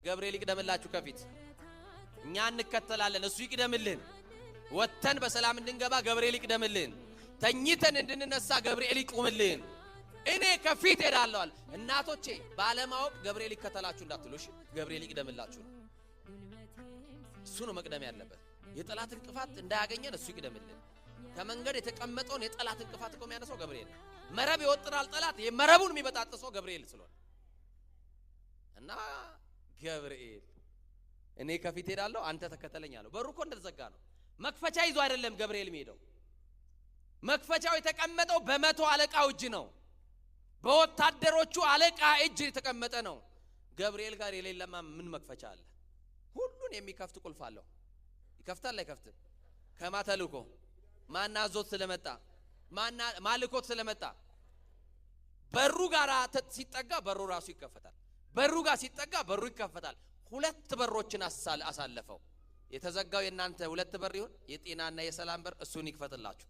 ገብርኤል ይቅደምላችሁ ከፊት እኛ እንከተላለን እሱ ይቅደምልን ወተን በሰላም እንድንገባ ገብርኤል ይቅደምልን ተኝተን እንድንነሳ ገብርኤል ይቁምልን እኔ ከፊት ሄዳለሁ እናቶቼ ባለማወቅ ገብርኤል ይከተላችሁ እንዳትሉሽ ገብርኤል ይቅደምላችሁ እሱ ነው መቅደም ያለበት የጠላት እንቅፋት እንዳያገኘን እሱ ይቅደምልን ከመንገድ የተቀመጠውን የጠላት እንቅፋት እኮ የሚያነሳው ገብርኤል መረብ ይወጥራል ጠላት የመረቡን የሚበጣጥሰው ገብርኤል ስለሆነ እና ገብርኤል እኔ ከፊት ሄዳለሁ አንተ ተከተለኝ አለው በሩ እኮ እንደተዘጋ ነው መክፈቻ ይዞ አይደለም ገብርኤል የሚሄደው መክፈቻው የተቀመጠው በመቶ አለቃው እጅ ነው በወታደሮቹ አለቃ እጅ የተቀመጠ ነው ገብርኤል ጋር የሌለማ ምን መክፈቻ አለ ሁሉን የሚከፍት ቁልፍ አለው ይከፍታል አይከፍትም ከማተልኮ ማናዞት ስለመጣ ማልኮት ስለመጣ በሩ ጋር ሲጠጋ በሩ ራሱ ይከፈታል በሩ ጋር ሲጠጋ በሩ ይከፈታል ሁለት በሮችን አሳለፈው የተዘጋው የናንተ ሁለት በር ይሁን የጤናና የሰላም በር እሱን ይክፈትላችሁ